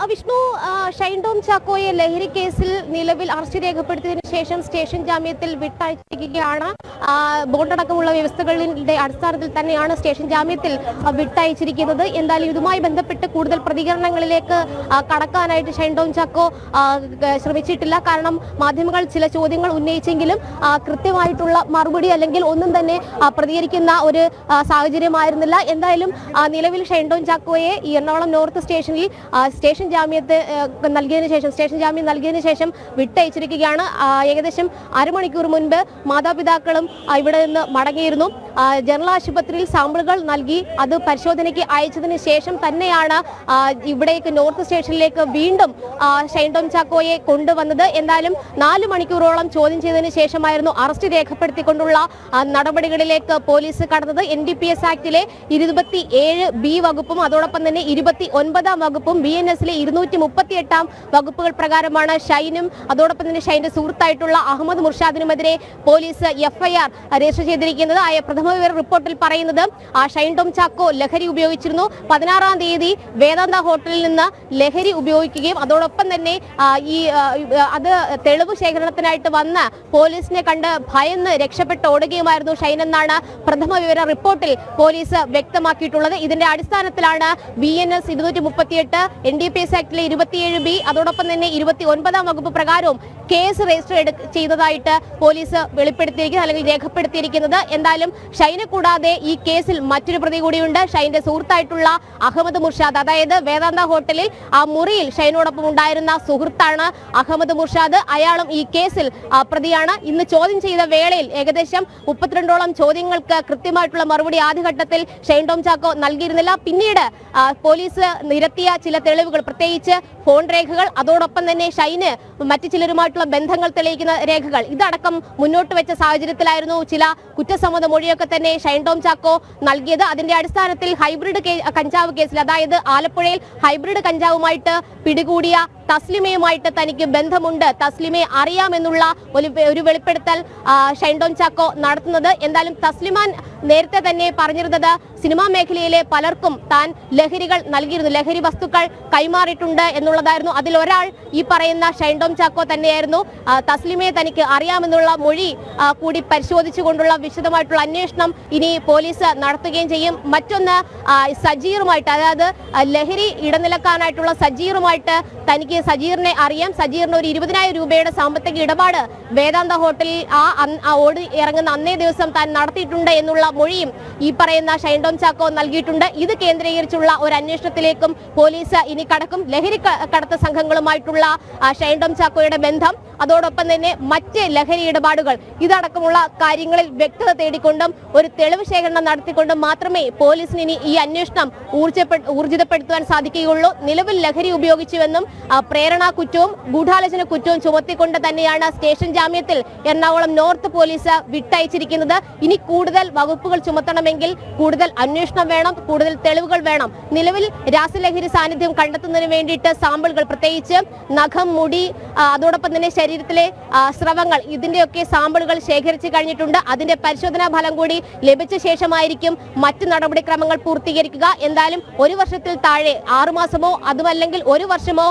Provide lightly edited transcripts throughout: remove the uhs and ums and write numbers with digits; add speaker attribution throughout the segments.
Speaker 1: വിഷ്ണു, ഷൈൻ ടോം ചാക്കോയെ ലഹരി കേസിൽ നിലവിൽ അറസ്റ്റ് രേഖപ്പെടുത്തിയതിനു ശേഷം സ്റ്റേഷൻ ജാമ്യത്തിൽ വിട്ടയച്ചിരിക്കുകയാണ്. ബോണ്ടടക്കമുള്ള വ്യവസ്ഥകളുടെ അടിസ്ഥാനത്തിൽ തന്നെയാണ് സ്റ്റേഷൻ ജാമ്യത്തിൽ വിട്ടയച്ചിരിക്കുന്നത്. എന്തായാലും ഇതുമായി ബന്ധപ്പെട്ട് കൂടുതൽ പ്രതികരണങ്ങളിലേക്ക് കടക്കാനായിട്ട് ഷൈൻ ടോം ചാക്കോ ശ്രമിച്ചിട്ടില്ല. കാരണം മാധ്യമങ്ങൾ ചില ചോദ്യങ്ങൾ ഉന്നയിച്ചെങ്കിലും കൃത്യമായിട്ടുള്ള മറുപടി അല്ലെങ്കിൽ ഒന്നും തന്നെ പ്രതികരിക്കുന്ന ഒരു സാഹചര്യമായിരുന്നില്ല. എന്തായാലും നിലവിൽ ഷൈൻ ടോം ചാക്കോയെ എറണാകുളം നോർത്ത് സ്റ്റേഷനിൽ സ്റ്റേഷൻ ജാമ്യം നൽകിയതിനു ശേഷം വിട്ടയച്ചിരിക്കുകയാണ്. ഏകദേശം അരമണിക്കൂർ മുൻപ് മാതാപിതാക്കളും ഇവിടെ നിന്ന് മടങ്ങിയിരുന്നു. ജനറൽ ആശുപത്രിയിൽ സാമ്പിളുകൾ നൽകി അത് പരിശോധനയ്ക്ക് അയച്ചതിന് ശേഷം തന്നെയാണ് ഇവിടേക്ക് നോർത്ത് സ്റ്റേഷനിലേക്ക് വീണ്ടും ഷൈൻ ടോം ചാക്കോയെ കൊണ്ടുവന്നത്. എന്തായാലും 4 മണിക്കൂറോളം ചോദ്യം ചെയ്തതിന് ശേഷമായിരുന്നു അറസ്റ്റ് രേഖപ്പെടുത്തിക്കൊണ്ടുള്ള നടപടികളിലേക്ക് പോലീസ് കടന്നത്. NDPS ആക്ടിലെ 27B വകുപ്പും അതോടൊപ്പം തന്നെ 29ാം വകുപ്പും BNS-ലെ 238ാം വകുപ്പുകൾ പ്രകാരമാണ് ഷൈനും അതോടൊപ്പം തന്നെ ഷൈന്റെ സുഹൃത്തായിട്ടുള്ള അഹമ്മദ് മുർഷാദിനുമെതിരെ പോലീസ് FIR രജിസ്റ്റർ ചെയ്തിരിക്കുന്നത്. പ്രഥമ വിവര റിപ്പോർട്ടിൽ പറയുന്നത് ഷൈൻ ടോം ചാക്കോ ലഹരി ഉപയോഗിച്ചിരുന്നു. 16-ാം തീയതി വേദാന്ത ഹോട്ടലിൽ നിന്ന് ലഹരി ഉപയോഗിക്കുകയും അതോടൊപ്പം തന്നെ അത് തെളിവ് ശേഖരണത്തിനായിട്ട് വന്ന് പോലീസിനെ കണ്ട് ഭയന്ന് രക്ഷപ്പെട്ട് ഓടുകയുമായിരുന്നു ഷൈൻ എന്നാണ് പ്രഥമ വിവര റിപ്പോർട്ടിൽ പോലീസ് വ്യക്തമാക്കിയിട്ടുള്ളത്. ഇതിന്റെ അടിസ്ഥാനത്തിലാണ് BNS 238, NDPS ആക്ടിലെ 27B അതോടൊപ്പം തന്നെ 29ാം വകുപ്പ് പ്രകാരവും കേസ് രജിസ്റ്റർ ചെയ്തതായിട്ട് പോലീസ് വെളിപ്പെടുത്തിയിരിക്കുന്നത് അല്ലെങ്കിൽ രേഖപ്പെടുത്തിയിരിക്കുന്നത്. എന്തായാലും ഷൈനെ കൂടാതെ ഈ കേസിൽ മറ്റൊരു പ്രതി കൂടിയുണ്ട്. ഷൈന്റെ സുഹൃത്തായിട്ടുള്ള അഹമ്മദ് മുർഷാദ്. അതായത് വേദാന്ത ഹോട്ടലിൽ ആ മുറിയിൽ ഷൈനോടൊപ്പം ഉണ്ടായിരുന്ന സുഹൃത്താണ് അഹമ്മദ് മുർഷാദ്. അയാളും ഈ കേസിൽ പ്രതിയാണ്. ഇന്ന് ചോദ്യം ചെയ്ത വേളയിൽ ഏകദേശം 32ഓളം ചോദ്യങ്ങൾക്ക് കൃത്യമായിട്ടുള്ള മറുപടി ആദ്യഘട്ടത്തിൽ ഷൈൻ ടോം ചാക്കോ നൽകിയിരുന്നില്ല. പിന്നീട് പോലീസ് നിരത്തിയ ചില തെളിവുകൾ, പ്രത്യേകിച്ച് ഫോൺ രേഖകൾ, അതോടൊപ്പം തന്നെ ഷൈന് മറ്റു ചിലരുമായിട്ടുള്ള ബന്ധങ്ങൾ തെളിയിക്കുന്ന രേഖകൾ, ഇതടക്കം മുന്നോട്ട് വെച്ച സാഹചര്യത്തിലായിരുന്നു ചില കുറ്റസമ്മത മൊഴിയൊക്കെ തന്നെ ഷൈൻ ടോം ചാക്കോ നൽകിയത്. അതിന്റെ അടിസ്ഥാനത്തിൽ ഹൈബ്രിഡ് കഞ്ചാവ് കേസിൽ, അതായത് ആലപ്പുഴയിൽ ഹൈബ്രിഡ് കഞ്ചാവുമായിട്ട് പിടികൂടിയ തസ്ലിമയുമായിട്ട് തനിക്ക് ബന്ധമുണ്ട്, തസ്ലിമയെ അറിയാമെന്നുള്ള ഒരു വെളിപ്പെടുത്തൽ ഷൈൻ ടോം ചാക്കോ നടത്തുന്നത്. എന്തായാലും തസ്ലിമാൻ നേരത്തെ തന്നെ പറഞ്ഞിരുന്നത് സിനിമാ മേഖലയിലെ പലർക്കും താൻ ലഹരികൾ നൽകിയിരുന്നു, ലഹരി വസ്തുക്കൾ കൈമാറിയിട്ടുണ്ട് എന്നുള്ളതായിരുന്നു. അതിലൊരാൾ ഈ പറയുന്ന ഷൈൻ ടോം ചാക്കോ തന്നെയായിരുന്നു. തസ്ലിമയെ തനിക്ക് അറിയാമെന്നുള്ള മൊഴി കൂടി പരിശോധിച്ചുകൊണ്ടുള്ള വിശദമായിട്ടുള്ള അന്വേഷണം ഇനി പോലീസ് നടത്തുകയും ചെയ്യും. മറ്റൊന്ന് സജീറുമായിട്ട്, അതായത് ലഹരി ഇടനിലക്കാനായിട്ടുള്ള സജീറുമായിട്ട് തനിക്ക് സജീറിനെ അറിയാം. സജീറിന് ഒരു 20,000 രൂപയുടെ സാമ്പത്തിക ഇടപാട് വേദാന്ത ഹോട്ടലിൽ ഓടി ഇറങ്ങുന്ന അന്നേ ദിവസം താൻ നടത്തിയിട്ടുണ്ട് എന്നുള്ള മൊഴിയും ഈ പറയുന്ന ഷൈൻ ടോം ചാക്കോ നൽകിയിട്ടുണ്ട്. ഇത് കേന്ദ്രീകരിച്ചുള്ള ഒരു അന്വേഷണത്തിലേക്കും പോലീസ് ഇനി കടക്കും. ലഹരി കടത്ത് സംഘങ്ങളുമായിട്ടുള്ള ഷൈൻ ടോം ചാക്കോയുടെ ബന്ധം, അതോടൊപ്പം തന്നെ മറ്റ് ലഹരി ഇടപാടുകൾ, ഇതടക്കമുള്ള കാര്യങ്ങളിൽ വ്യക്തത തേടിക്കൊണ്ടും ഒരു തെളിവ് ശേഖരണം നടത്തിക്കൊണ്ടും മാത്രമേ പോലീസിന് ഇനി ഈ അന്വേഷണം ഊർജിതപ്പെടുത്തുവാൻ സാധിക്കുകയുള്ളൂ. നിലവിൽ ലഹരി ഉപയോഗിച്ചുവെന്നും പ്രേരണാ കുറ്റവും ഗൂഢാലോചന കുറ്റവും ചുമത്തിക്കൊണ്ട് തന്നെയാണ് സ്റ്റേഷൻ ജാമ്യത്തിൽ എറണാകുളം നോർത്ത് പോലീസ് വിട്ടയച്ചിരിക്കുന്നത്. ഇനി കൂടുതൽ വകുപ്പുകൾ ചുമത്തണമെങ്കിൽ കൂടുതൽ അന്വേഷണം വേണം, കൂടുതൽ തെളിവുകൾ വേണം. നിലവിൽ രാസലഹരി സാന്നിധ്യം കണ്ടെത്തുന്നതിന് വേണ്ടിയിട്ട് സാമ്പിളുകൾ, പ്രത്യേകിച്ച് നഖം, മുടി, അതോടൊപ്പം തന്നെ ശരീരത്തിലെ സ്രവങ്ങൾ, ഇതിന്റെയൊക്കെ സാമ്പിളുകൾ ശേഖരിച്ചു കഴിഞ്ഞിട്ടുണ്ട്. അതിന്റെ പരിശോധനാ ഫലം കൂടി ലഭിച്ച ശേഷമായിരിക്കും മറ്റു നടപടിക്രമങ്ങൾ പൂർത്തീകരിക്കുക. എന്തായാലും 1 വർഷത്തിൽ താഴെ 6 മാസമോ അതുമല്ലെങ്കിൽ 1 വർഷമോ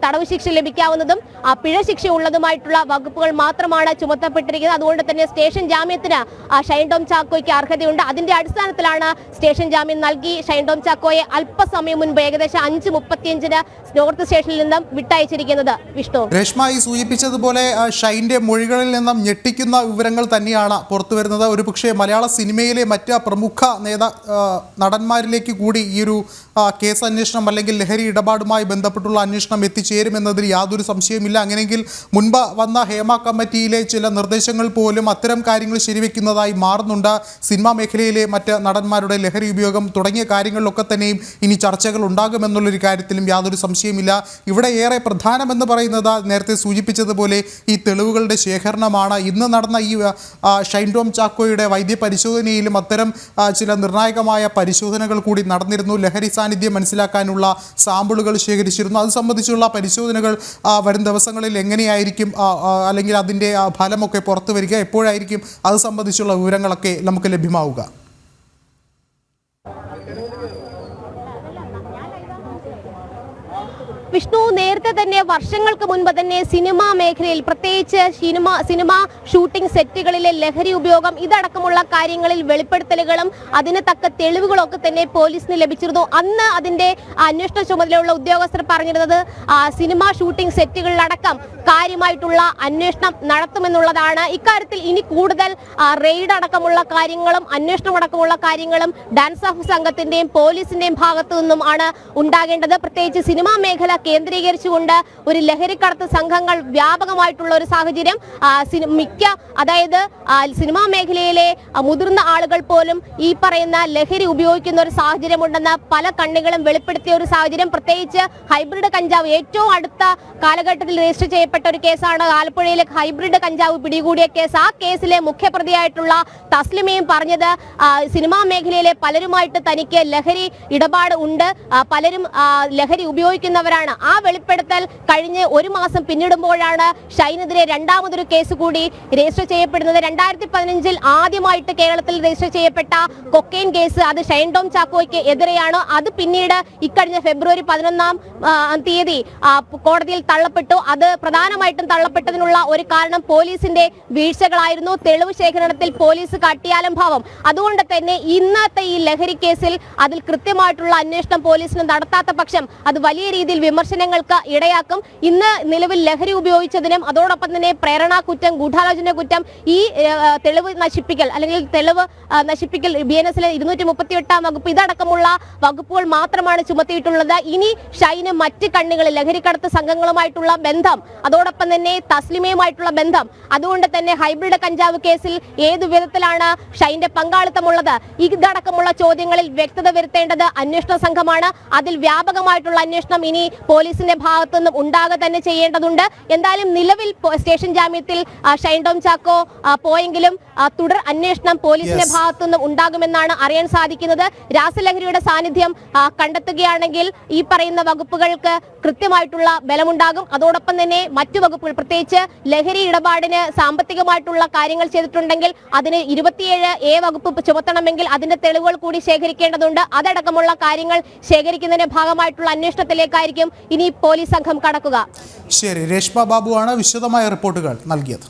Speaker 1: തടവ് ശിക്ഷ ലഭിക്കാവുന്നതും പിഴ ശിക്ഷ ഉള്ളതുമായിട്ടുള്ള വകുപ്പുകൾ മാത്രമാണ് ചുമത്തപ്പെട്ടിരിക്കുന്നത്. അതുകൊണ്ട് തന്നെ സ്റ്റേഷൻ ജാമ്യത്തിന് ഷൈൻ ടോം ചാക്കോയ്ക്ക് അർഹതയുണ്ട്. അതിന്റെ അടിസ്ഥാനത്തിലാണ് സ്റ്റേഷൻ ജാമ്യം നൽകി ഷൈൻ ടോം ചാക്കോയെ അല്പസമയം മുൻപ് ഏകദേശം 5:35-ന് നോർത്ത് സ്റ്റേഷനിൽ നിന്നും വിട്ടയച്ചിരിക്കുന്നത്. വിഷ്ണു,
Speaker 2: രേഷ്മ ഈ സൂചിപ്പിച്ചതുപോലെ ഷൈൻ്റെ മൊഴികളിൽ നിന്നും ഞെട്ടിക്കുന്ന വിവരങ്ങൾ തന്നെയാണ് പുറത്തു വരുന്നത്. ഒരു പക്ഷേ മലയാള സിനിമയിലെ മറ്റ് പ്രമുഖ നടന്മാരിലേക്ക് കൂടി ഈ ഒരു കേസ് അന്വേഷണം അല്ലെങ്കിൽ ലഹരി ഇടപാടുമായി ബന്ധപ്പെട്ടുള്ള അന്വേഷണം എത്തിച്ചേരുമെന്നതിൽ യാതൊരു സംശയവുമില്ല. അങ്ങനെയെങ്കിൽ മുൻപ് വന്ന ഹേമ കമ്മിറ്റിയിലെ ചില നിർദ്ദേശങ്ങൾ പോലും അത്തരം കാര്യങ്ങൾ ശരിവെക്കുന്നതായി മാറുന്നുണ്ട്. സിനിമാ മേഖലയിലെ മറ്റ് നടന്മാരുടെ ലഹരി ഉപയോഗം തുടങ്ങിയ കാര്യങ്ങളിലൊക്കെ തന്നെയും ഇനി ചർച്ചകൾ ഉണ്ടാകുമെന്നുള്ളൊരു കാര്യത്തിലും യാതൊരു സംശയമില്ല. ഇവിടെ ഏറെ പ്രധാനമെന്ന് പറയുന്നത് നേരത്തെ സൂചിപ്പിച്ചതുപോലെ ഈ തെളിവുകളുടെ ശേഖരണമാണ്. ഇന്ന് നടന്ന ഈ ഷൈൻ ടോം ചാക്കോയുടെ വൈദ്യപരിശോധനയിലും അത്തരം ചില നിർണായകമായ പരിശോധനകൾ കൂടി നടന്നിരുന്നു. ലഹരി സാന്നിധ്യം മനസ്സിലാക്കാനുള്ള സാമ്പിളുകൾ ശേഖരിച്ചിരുന്നു. അത് സംബന്ധിച്ചുള്ള പരിശോധനകൾ വരും ദിവസങ്ങളിൽ എങ്ങനെയായിരിക്കും അല്ലെങ്കിൽ അതിൻ്റെ ഫലമൊക്കെ പുറത്തു വരിക, എപ്പോഴായിരിക്കും അത് സംബന്ധിച്ചുള്ള വിവരങ്ങളൊക്കെ നമുക്ക് ലഭ്യമാവുക?
Speaker 1: വിഷ്ണു, നേരത്തെ തന്നെ വർഷങ്ങൾക്ക് മുൻപ് തന്നെ സിനിമാ മേഖലയിൽ പ്രത്യേകിച്ച് സിനിമ ഷൂട്ടിംഗ് സെറ്റുകളിലെ ലഹരി ഉപയോഗം ഇതടക്കമുള്ള കാര്യങ്ങളിൽ വെളിപ്പെടുത്തലുകളും അതിന് തക്ക തെളിവുകളൊക്കെ തന്നെ പോലീസിന് ലഭിച്ചിരുന്നു. അന്ന് അതിന്റെ അന്വേഷണ ചുമതലയുള്ള ഉദ്യോഗസ്ഥർ പറഞ്ഞിരുന്നത് സിനിമാ ഷൂട്ടിംഗ് സെറ്റുകളിലടക്കം കാര്യമായിട്ടുള്ള അന്വേഷണം നടത്തുമെന്നുള്ളതാണ്. ഇക്കാര്യത്തിൽ ഇനി കൂടുതൽ റെയ്ഡ് അടക്കമുള്ള കാര്യങ്ങളും അന്വേഷണം അടക്കമുള്ള കാര്യങ്ങളും ഡാൻസ് ഓഫ് സംഘത്തിന്റെയും പോലീസിന്റെയും ഭാഗത്തു നിന്നും ആണ് ഉണ്ടാകേണ്ടത്. പ്രത്യേകിച്ച് സിനിമാ മേഖല കേന്ദ്രീകരിച്ചുകൊണ്ട് ഒരു ലഹരിക്കടത്ത് സംഘങ്ങൾ വ്യാപകമായിട്ടുള്ള ഒരു സാഹചര്യം അതായത് സിനിമാ മേഖലയിലെ മുതിർന്ന ആളുകൾ പോലും ഈ പറയുന്ന ലഹരി ഉപയോഗിക്കുന്ന ഒരു സാഹചര്യമുണ്ടെന്ന് പല കണ്ണികളും വെളിപ്പെടുത്തിയ ഒരു സാഹചര്യം. പ്രത്യേകിച്ച് ഹൈബ്രിഡ് കഞ്ചാവ് ഏറ്റവും അടുത്ത കാലഘട്ടത്തിൽ രജിസ്റ്റർ ചെയ്യപ്പെട്ട ഒരു കേസാണ് ആലപ്പുഴയിലെ ഹൈബ്രിഡ് കഞ്ചാവ് പിടികൂടിയ കേസ്. ആ കേസിലെ മുഖ്യപ്രതിയായിട്ടുള്ള തസ്ലിമയും പറഞ്ഞത് സിനിമാ മേഖലയിലെ പലരുമായിട്ട് തനിക്ക് ലഹരി ഇടപാട് ഉണ്ട്, പലരും ലഹരി ഉപയോഗിക്കുന്നവരാണ്. ആ വെളിപ്പെടുത്തൽ കഴിഞ്ഞ് ഒരു മാസം പിന്നിടുമ്പോഴാണ് ഷൈനെതിരെ രണ്ടാമതൊരു കേസ് കൂടി രജിസ്റ്റർ ചെയ്യപ്പെടുന്നത്. 2015 ആദ്യമായിട്ട് കേരളത്തിൽ രജിസ്റ്റർ ചെയ്യപ്പെട്ട കൊക്കെയിൻ കേസ് അത് ഷൈൻ ടോം ചാക്കോയ്ക്ക് എതിരെയാണ്. അത് പിന്നീട് ഇക്കഴിഞ്ഞ ഫെബ്രുവരി 11 കോടതിയിൽ തള്ളപ്പെട്ടു. അത് പ്രധാനമായിട്ടും തള്ളപ്പെട്ടതിനുള്ള ഒരു കാരണം പോലീസിന്റെ വീഴ്ചകളായിരുന്നു, തെളിവ് ശേഖരണത്തിൽ പോലീസ് കാട്ടിയ അലംഭാവം. അതുകൊണ്ട് തന്നെ ഇന്നത്തെ ഈ ലഹരി കേസിൽ അതിൽ കൃത്യമായിട്ടുള്ള അന്വേഷണം പോലീസിന് നടത്താത്ത പക്ഷം അത് വലിയ രീതിയിൽ വിമർശനങ്ങൾക്ക് ഇടയാക്കും. ഇന്ന് നിലവിൽ ലഹരി ഉപയോഗിച്ചതിനും അതോടൊപ്പം തന്നെ പ്രേരണാ കുറ്റം, ഗൂഢാലോചന കുറ്റം, ഈ തെളിവ് നശിപ്പിക്കൽ അല്ലെങ്കിൽ തെളിവ് നശിപ്പിക്കൽ BNS-ലെ 238 വകുപ്പ് ഇതടക്കമുള്ള വകുപ്പുകൾ മാത്രമാണ് ചുമത്തിയിട്ടുള്ളത്. ഇനി ഷൈന് മറ്റ് കണ്ണികളിൽ ലഹരിക്കടത്ത് സംഘങ്ങളുമായിട്ടുള്ള ബന്ധം, അതോടൊപ്പം തന്നെ തസ്ലിമയുമായിട്ടുള്ള ബന്ധം, അതുകൊണ്ട് തന്നെ ഹൈബ്രിഡ് കഞ്ചാവ് കേസിൽ ഏതു വിധത്തിലാണ് ഷൈന്റെ പങ്കാളിത്തമുള്ളത്, ഇതടക്കമുള്ള ചോദ്യങ്ങളിൽ വ്യക്തത വരുത്തേണ്ടത് അന്വേഷണ സംഘമാണ്. അതിൽ വ്യാപകമായിട്ടുള്ള അന്വേഷണം ഇനി പോലീസിന്റെ ഭാഗത്തു നിന്നും ഉണ്ടാകുക തന്നെ ചെയ്യേണ്ടതുണ്ട്. എന്തായാലും നിലവിൽ സ്റ്റേഷൻ ജാമ്യത്തിൽ ഷൈൻ ടോം ചാക്കോ പോയെങ്കിലും തുടർ അന്വേഷണം പോലീസിന്റെ ഭാഗത്തു നിന്നും ഉണ്ടാകുമെന്നാണ് അറിയാൻ സാധിക്കുന്നത്. രാസലഹരിയുടെ സാന്നിധ്യം കണ്ടെത്തുകയാണെങ്കിൽ ഈ പറയുന്ന വകുപ്പുകൾക്ക് കൃത്യമായിട്ടുള്ള ബലമുണ്ടാകും. അതോടൊപ്പം തന്നെ മറ്റു വകുപ്പുകൾ, പ്രത്യേകിച്ച് ലഹരി ഇടപാടിന് സാമ്പത്തികമായിട്ടുള്ള കാര്യങ്ങൾ ചെയ്തിട്ടുണ്ടെങ്കിൽ അതിന് 27A വകുപ്പ് ചുമത്തണമെങ്കിൽ അതിന്റെ തെളിവുകൾ കൂടി ശേഖരിക്കേണ്ടതുണ്ട്. അതടക്കമുള്ള കാര്യങ്ങൾ ശേഖരിക്കുന്നതിന്റെ ഭാഗമായിട്ടുള്ള അന്വേഷണത്തിലേക്കായിരിക്കും ഇനി പോലീസ് സംഘം കടക്കുക.
Speaker 2: ശരി, രേഷ്മ ബാബുവാണ് വിശദമായ റിപ്പോർട്ടുകൾ നൽകിയത്.